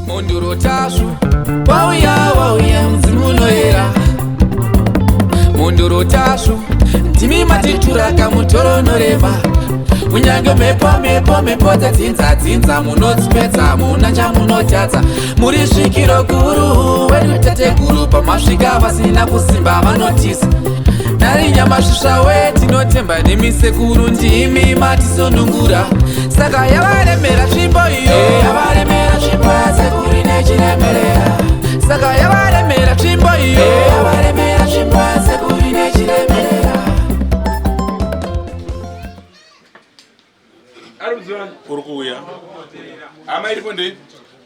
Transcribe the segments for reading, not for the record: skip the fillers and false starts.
Sekuru Tasvu wauya mzimu unoera. Sekuru Tasvu ndimi matitura kamutoro norema. Munyange mepo dzinza munodzipedza muna chamunotadza. Muri svikiro guru wedu tateguru pamasvika vasina kusimba vanotisa. Nari nyamasvisva we tinotemba nemi sekuru ndimi matisonungura. Saka yavaremera tsvimbo iyo yavaremera tsvimbo yasekuru inechiremerera. Saka yavaremera tsvimbo iyo yavaremera tsvimbo yasekuru inechiremerera. Uri kuuya ama iripo ndei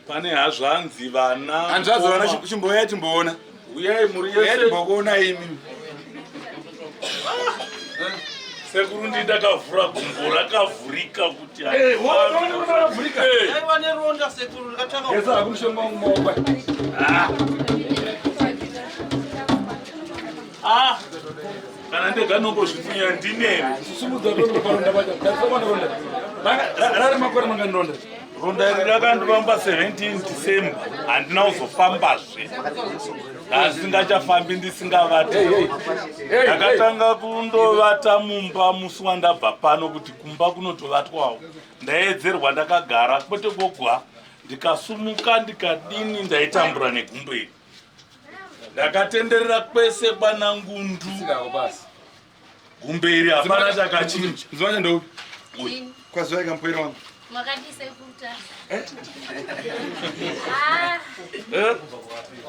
pane hazvanzi vana hanzvazi vana chimboya timboona uyai muri yese timbokuona imi sekuru ndakavhura gumbo rakavhurika kuti Aiwa neRONDA sekuru rakatanga gesa akushonga ngomba kana ndega nombozvifunya ndinemi susumudza ndo paronda bacha ndasokona ronda rari makore mangandonda ronda iri rakandoramba 17 December handina kuzofambazve asingachafambi ndisingavati ndakatanga kundovata mumba musi wandabva pano kuti kumba kunotovatwawo ndaedzerwa ndakagara kwete kogwa ndikasumuka ndikadini ndaitambura negumbo iri ndakatenderera kwese bwana ngundu gumbo iri hapana chakachinja zvanya ndo kwazvaika mpoera wangu Makadise kuta.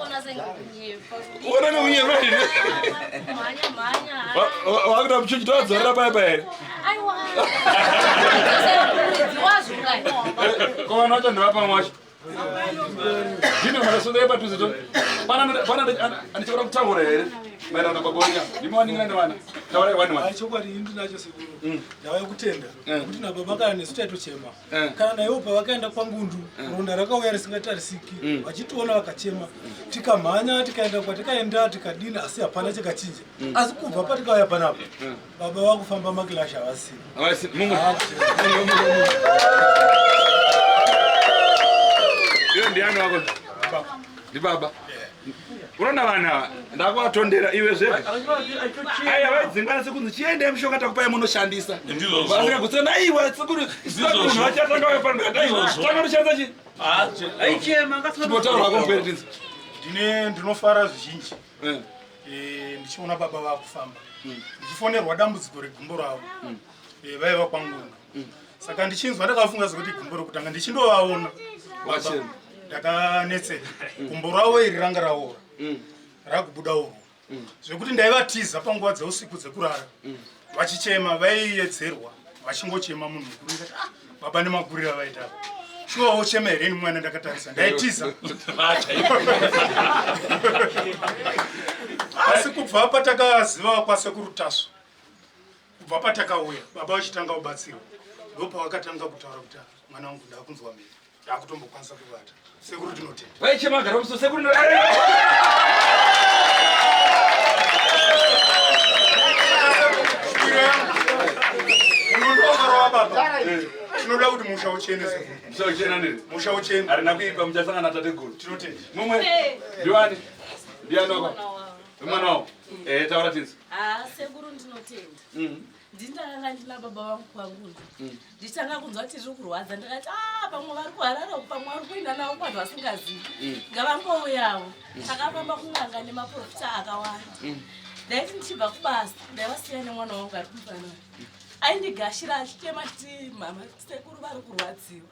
Ona sengunyepa. ona neunyepa ine Manya. wakuda mchuchi tawadzorera paya paya Aiwa. Wazunga. koma nacho ndivapa mwacho ndino makasondera padhuze to pana andichakura kutaura here maerano kwagonya ndimowaningana nevana taura wani wani chokwadi ndinacho sekuru ndauya kutenda kuti nababa kana nesu taitochema kana naivo pavakaenda kwangundu ronda rakauya risingatarisiki vachitiona vakachema tikamhanya tikaenda kwatikaenda tikadina asi hapana chakachinja asi kubva patikauya panapa baba vakufamba makilashi havasina iyo ndiani wako ndibaba unoona vana ndakuvatondera iwe zvega aya vaidzingana sekunzi chiende mushonga takupai munoshandisa vasikagutsana aiwa sekuru munhu vachatanga vapandikatanga noshandisa chi chibotaura wako mupere ndinofara zvizhinji ndichiona baba vakufamba ndichifonerwa dambudziko regumbo ravo vaiva kwangundu saka ndichinzwa ndakafunga zvokuti gumbo rokutanga ndichindovaona ndakanetseka gumbo ravo iri ranga raora rakubuda urwu zvekuti ndaivatiza panguva dzeusiku dzekurara vachichema vaiedzerwa vachingochema munhu mukuru baba nemakurira vaita shuwa wochema here ni mwana ndakatarisa ndaitiza asi kubva patakaziva kwasekuru Tasvu kubva patakauya baba vachitanga kubatsirwa ndopavakatanga kutaura kuti mwana wangu ndakunzwa mberi ndakutombokwanisa kuvata sekuru tinotenda vaichemagara muso sekuru unondovarwa baba tinoda kuti musha uchene musha uchene harina kuipa muchasangana tateguru tinotenda mumwe ndiwani ndiani wako mwana wako taura tinzi Sekuru ndinotenda. Ndindanga ndina baba vangu kwangundu. Ndichitanga kunzwa kuti zviri kurwadza ndikati pamwe vari kuharara pamwe vari kuenda navo kwanhu vasingazivi ngavambouyawo. Takafamba kun'anga nemaprofita akawanda. Ndaiti ndichibva kubasa ndaivasiya nemwana wangu ari kumufanira. Aindigashira achichema achiti mama sekuru vari kurwadziwa.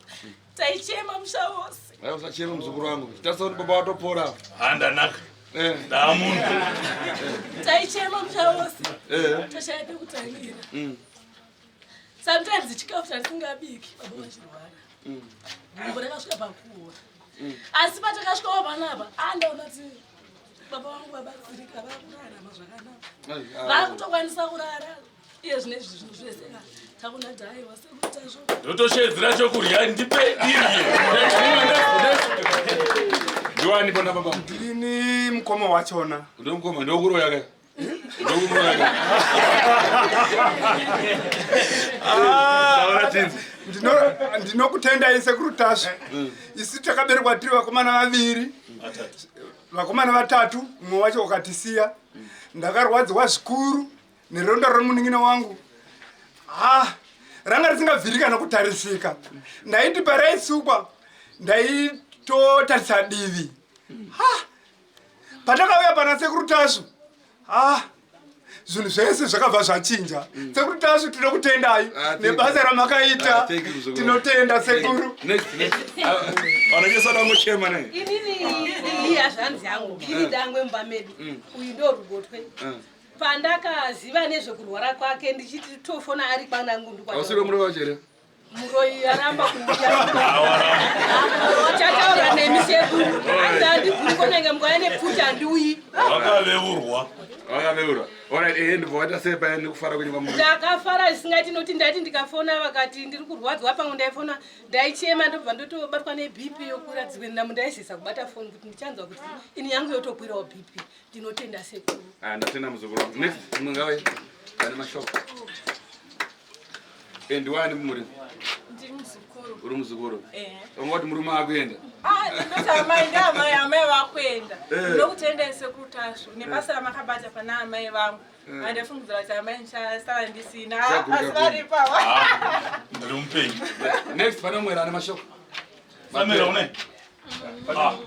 Taichema musha wose. usachema muzukuru wangu tarisa kuti baba watopora handanaka ndamunhu Taichema musha wose. Toshaya pekutangira. Sometimes chikafu chatisingabiki baba vachirwara. Gumbo rakasvika pakuora. Asi patakasvikawo panapa ndaona kuti baba vangu vabatsirika vakurarama zvakanaka. Vakutokwanisa kurara. Iye zvinezvi zvinhu zvese takuna kuti aiwa Sekuru Tasvu. ndotoshedzera chokurya ndipe iri ndiwani pana baba ndini mukoma wachona ndomukoma ndokuro yake ndokumuro yake taura tinzi ndinokutendai Sekuru Tasvu. Isu takaberekwa tiri vakomana vaviri, vakomana vatatu, mumwe wacho wakatisiya. Ndakarwadzwa zvikuru neronda romuning'ina wangu. Ranga risingabviri kana kutarisika. Ndaiti paraisukwa ndaitotarisa divi. Patakauya pana Sekuru Tasvu, zvinhu zvese zvakabva zvachinja. Sekuru Tasvu tinokutendai nebasa ramakaita. Tinotenda Sekuru. Inini hazvanzi hangu ndiri dangwe mumba medu. Uyu ndo Rugotwe. Pandakaziva nezvekurwara kwake ndichiti tofona ari kwanangundu kwa. Ausiro muri wachere. Muroi aramba kuita. Chataura nemisekuru. Andandi kuri konenge mukayane pfuta ndiuyi. Wakaveurwa. Alright, ndivota sepa ndikufara kunyumba munhu. Ndakafara zvisingati noti ndati ndikafona vakati ndiri kurwadzwa pamwe ndaifona ndaichema ndobva ndotobatwa neBP yokwira dzimwe ndaisisa kubata foni kuti ndichanzwa kuti ini yangu yotokwirawo BP. Ndinotenda Sekuru. Ndatenda muzukuru. Next mungawe pane mashoko. Ndiwani muri? Ndiri muzukuru. Uri muzukuru? Ungoti murume akuenda? Ndinoti amai vakuenda. Ndinokutenda Sekuru Tasvu nebasa ramakabata pana amai vangu. Andafungidzira kuti amai ndisala ndisina. Asi varipawa. Ndiri mupenyu. Next pane mumwe ane mashoko. Samira une?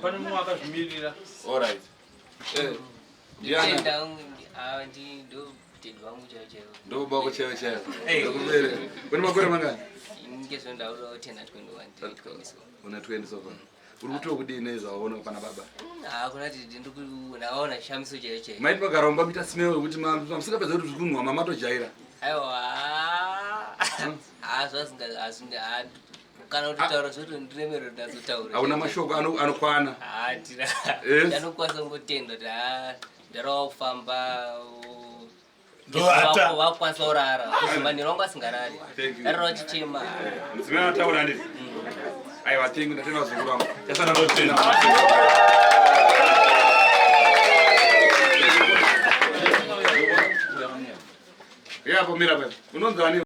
Pane mumwe akazvimirira. Alright. Nditenda nditendwa wangu chaiwo. Ndobako chaiwo. Ndokubere. Kune makore mangani? Ngezvonda urotenda 21. Una 20 so far. Uri kutokudini zvaona pana baba? Kuna kuti ndikunaona shamiso chaiwo. Maiti makaromba mita simewe kuti mamusingapedza kuti zvikunwa mama tojaira. Aiwa. Zvazinga kana kuti taura zvoto ndiremero ndazotaura. Hauna mashoko anokwana. Ndanokwanisa kungotenda kuti ndarawa kufamba Ndoata. wakwanisa urara. Kuzimaniro wangu asingarari. Ndarara chichema. Zimena taura nditi. Aiwa tingu ndatenda zukuru wangu. Yasana ndotenda. Yapo mira bwana. Unonzani?